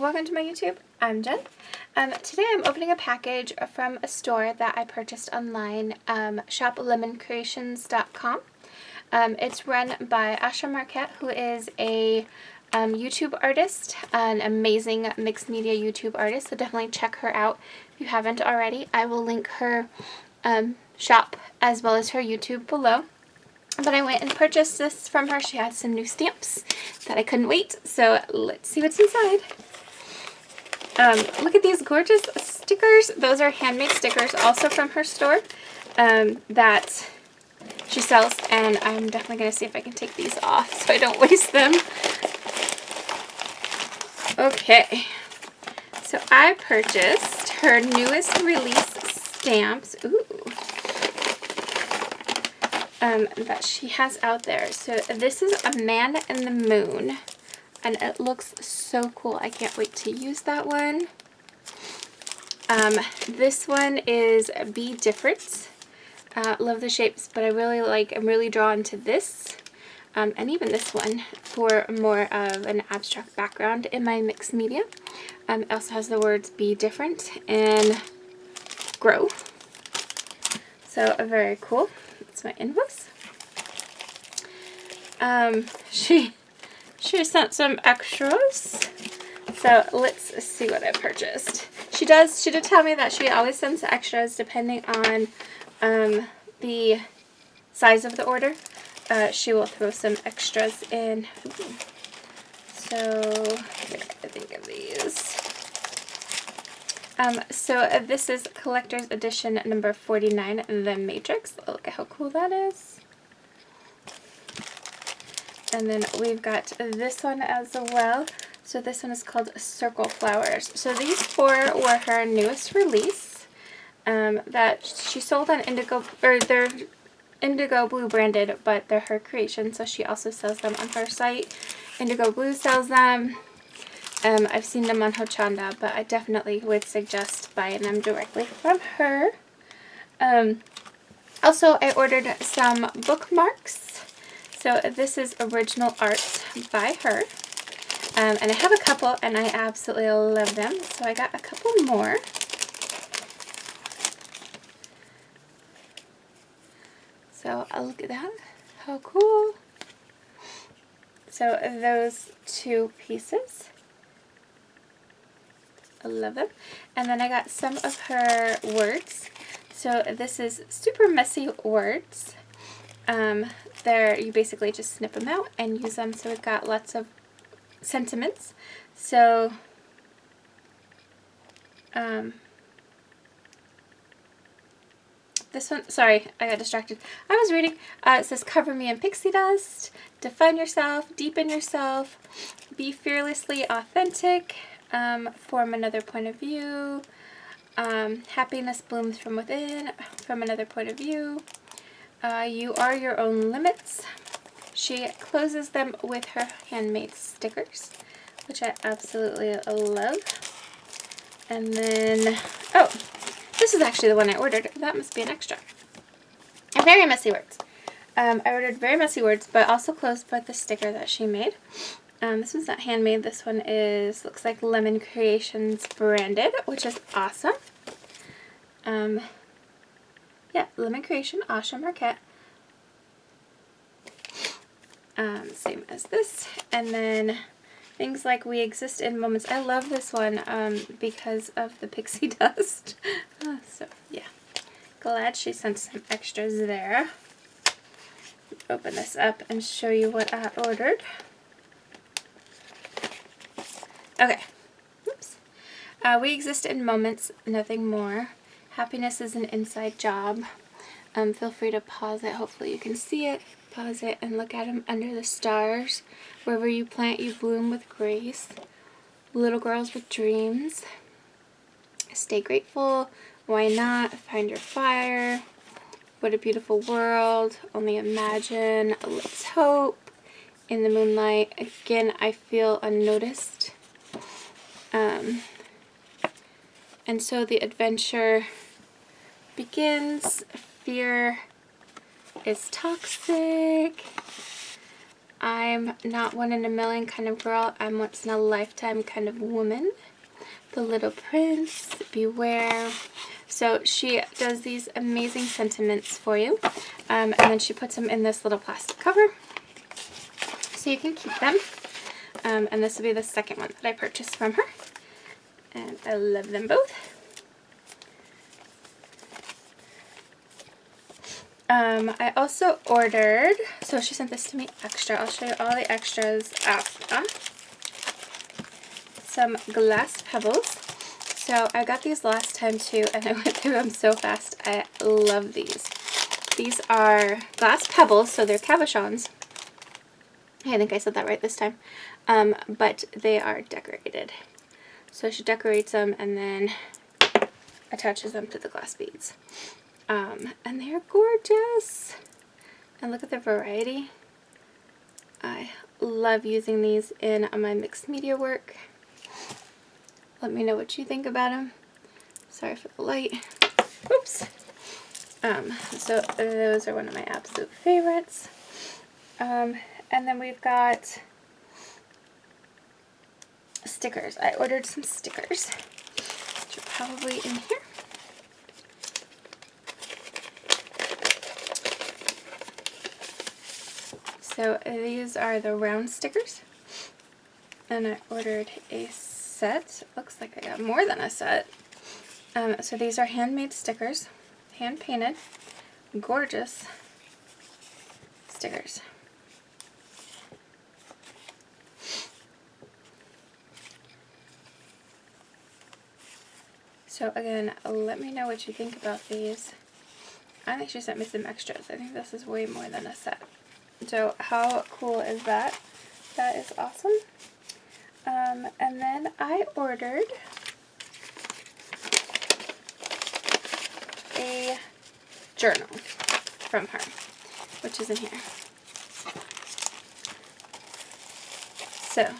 welcome to my YouTube. I'm Jen. Today I'm opening a package from a store that I purchased online, shoplemoncreations.com. It's run by Asha Marquette, who is a YouTube artist, an amazing mixed media YouTube artist, so definitely check her out if you haven't already. I will link her shop as well as her YouTube below. But I went and purchased this from her. She has some new stamps that I couldn't wait. So let's see what's inside. Look at these gorgeous stickers. Those are handmade stickers also from her store that she sells. And I'm definitely going to see if I can take these off so I don't waste them. Okay. So I purchased her newest release stamps. Ooh. That she has out there. So this is A Man in the Moon, and it looks so cool. I can't wait to use that one. This one is Be Different. Love the shapes, but I'm really drawn to this, and even this one for more of an abstract background in my mixed media. It also has the words Be Different and Grow. So very cool. That's my invoice. She sent some extras. So let's see what I purchased. She did tell me that she always sends extras depending on the size of the order. She will throw some extras in. So here, I think of these. So this is Collector's Edition number 49, The Matrix. Look at how cool that is. And then we've got this one as well. So this one is called Circle Flowers. So these four were her newest release that she sold on Indigo, or they're Indigo Blue branded, but they're her creation. So she also sells them on her site. Indigo Blue sells them. I've seen them on Hochanda, but I definitely would suggest buying them directly from her. Also, I ordered some bookmarks. So this is original art by her. And I have a couple, and I absolutely love them. So I got a couple more. So look at that. How cool. So those two pieces. I love them. And then I got some of her words. So this is super messy words. You basically just snip them out and use them. So we've got lots of sentiments. So this one, sorry, I got distracted. I was reading. It says, cover me in pixie dust, define yourself, deepen yourself, be fearlessly authentic, form another point of view, happiness blooms from within, from another point of view, you are your own limits. She closes them with her handmade stickers, which I absolutely love. And then, oh, this is actually the one I ordered. That must be an extra. Very messy words. I ordered Very Messy Words, but also closed by the sticker that she made. This one's not handmade. This one looks like Lemon Creations branded, which is awesome. Yeah, Lemon Creation, Asha Marquette. Same as this. And then things like We Exist in Moments. I love this one because of the pixie dust. So, yeah. Glad she sent some extras there. Open this up and show you what I ordered. Okay. Oops. We exist in moments, nothing more. Happiness is an inside job. Feel free to pause it. Hopefully you can see it. Pause it and look at them under the stars. Wherever you plant, you bloom with grace. Little girls with dreams. Stay grateful. Why not? Find your fire. What a beautiful world. Only imagine. Let's hope. In the moonlight. Again, I feel unnoticed. And so the adventure begins. Fear is toxic. I'm not one in a million kind of girl. I'm once in a lifetime kind of woman. The Little Prince, Beware. So she does these amazing sentiments for you. And then she puts them in this little plastic cover, so you can keep them. And this will be the second one that I purchased from her. And I love them both. I also ordered, so she sent this to me extra. I'll show you all the extras after. Some glass pebbles. So I got these last time too, and I went through them so fast. I love these. These are glass pebbles, so they're cabochons. I think I said that right this time. But they are decorated. So she decorates them and then attaches them to the glass beads. And they're gorgeous. And look at the variety. I love using these in my mixed media work. Let me know what you think about them. Sorry for the light. Oops. So those are one of my absolute favorites. And then we've got stickers. I ordered some stickers, which are probably in here. So these are the round stickers, and I ordered a set. Looks like I got more than a set. So these are handmade stickers, hand painted, gorgeous stickers. So again, let me know what you think about these. I think she sent me some extras. I think this is way more than a set. So how cool is that? That is awesome. And then I ordered a journal from her, which is in here. So,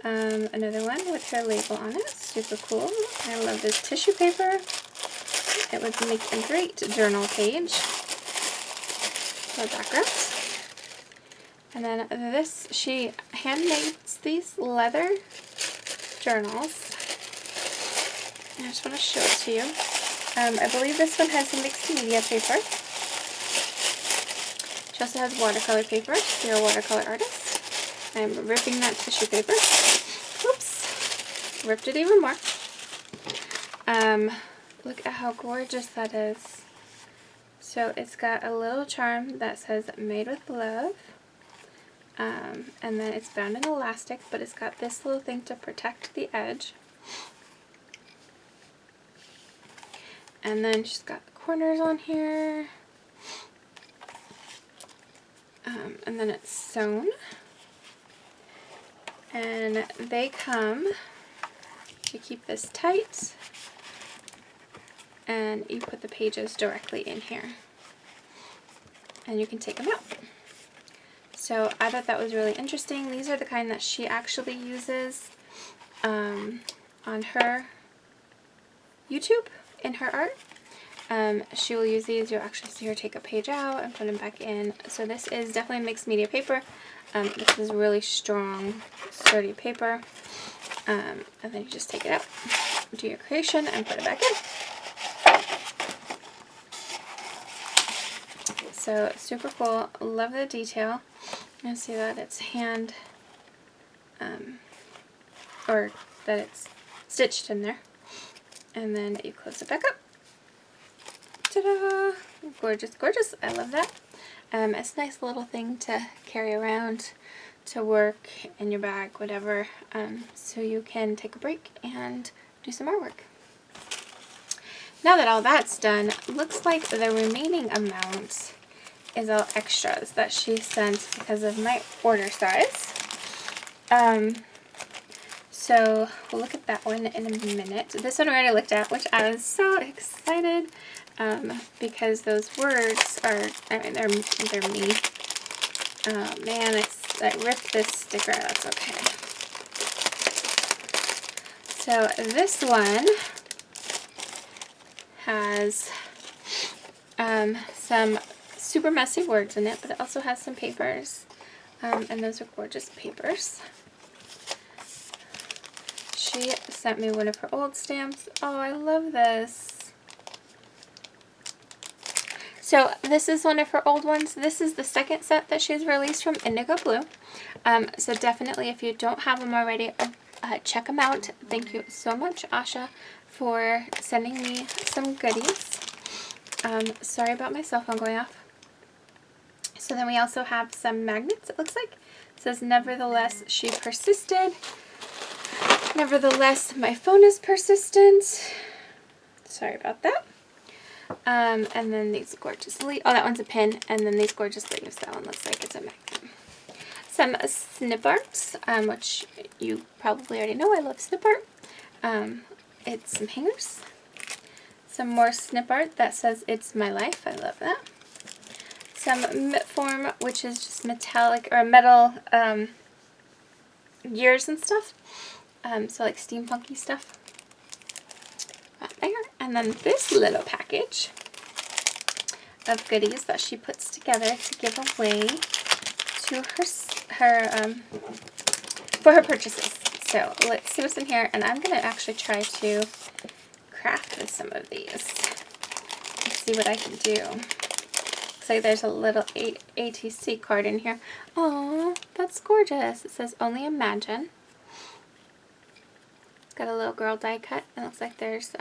another one with her label on it. Super cool. I love this tissue paper. It would make a great journal page for background. And then this, she handmakes these leather journals. I just want to show it to you. I believe this one has some mixed media paper. She also has watercolor paper if you're a watercolor artist. I'm ripping that tissue paper. Oops. Ripped it even more. Look at how gorgeous that is. So it's got a little charm that says made with love. And then it's bound in elastic, but it's got this little thing to protect the edge. And then she's got the corners on here. And then it's sewn. And they come, you keep this tight, and you put the pages directly in here. And you can take them out. So I thought that was really interesting. These are the kind that she actually uses on her YouTube in her art. She will use these. You'll actually see her take a page out and put them back in. So this is definitely mixed media paper. This is really strong, sturdy paper. And then you just take it out, do your creation, and put it back in. So super cool. Love the detail. You see that it's hand, or that it's stitched in there. And then you close it back up. Ta-da! Gorgeous, gorgeous. I love that. It's a nice little thing to carry around to work, in your bag, whatever, so you can take a break and do some artwork. Now that all that's done, looks like the remaining amount is all extras that she sent because of my order size. So we'll look at that one in a minute. This one I already looked at, which I was so excited because those words are, I mean, they're me. Oh man, I ripped this sticker. That's okay. So this one has some super messy words in it, but it also has some papers And those are gorgeous papers. She sent me one of her old stamps. Oh, I love this. So this is one of her old ones. This is the second set that she's released from Indigo Blue. So definitely, if you don't have them already, check them out. Thank you so much, Asha, for sending me some goodies. Sorry about my cell phone going off. So then we also have some magnets, it looks like. It says, nevertheless, she persisted. Nevertheless, my phone is persistent. Sorry about that. And then these gorgeous leaves. Oh, that one's a pin. And then these gorgeous leaves. That one looks like it's a magnet. Some snip arts, which you probably already know. I love snip art. It's some hangers. Some more snip art that says, it's my life. I love that. Some mitt form, which is just metallic or metal gears and stuff. So like steampunky stuff. There. And then this little package of goodies that she puts together to give away to for her purchases. So let's see what's in here, and I'm gonna actually try to craft with some of these and see what I can do. Looks like there's a little ATC card in here. Oh, that's gorgeous. It says only imagine. It's got a little girl die cut. It looks like there's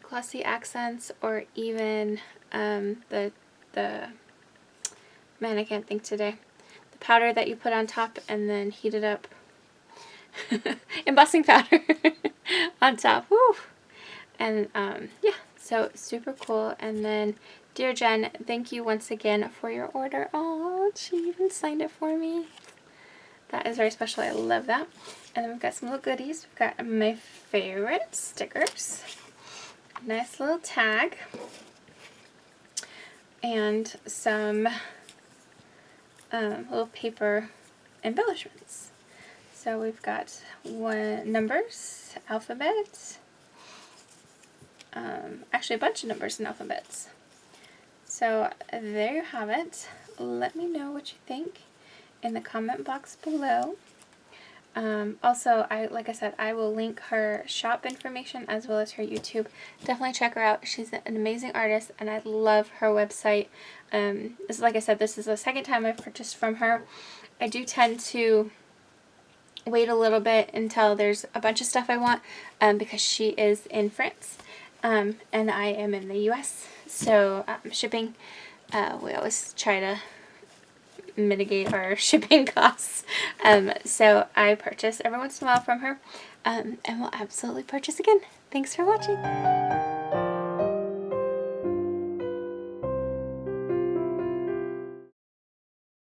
glossy accents, or even the man, I can't think today. The powder that you put on top and then heat it up. Embossing powder on top. Woo! And yeah, so super cool. And then, dear Jen, thank you once again for your order. Oh, she even signed it for me. That is very special. I love that. And then we've got some little goodies. We've got my favorite stickers. Nice little tag. And some little paper embellishments. So we've got numbers, alphabet, actually a bunch of numbers and alphabets. So there you have it. Let me know what you think in the comment box below. Also, like I said, I will link her shop information as well as her YouTube. Definitely check her out. She's an amazing artist, and I love her website. Like I said, this is the second time I've purchased from her. I do tend to wait a little bit until there's a bunch of stuff I want, because she is in France, and I am in the US. So shipping, we always try to mitigate our shipping costs. So I purchase every once in a while from her, and will absolutely purchase again. Thanks for watching.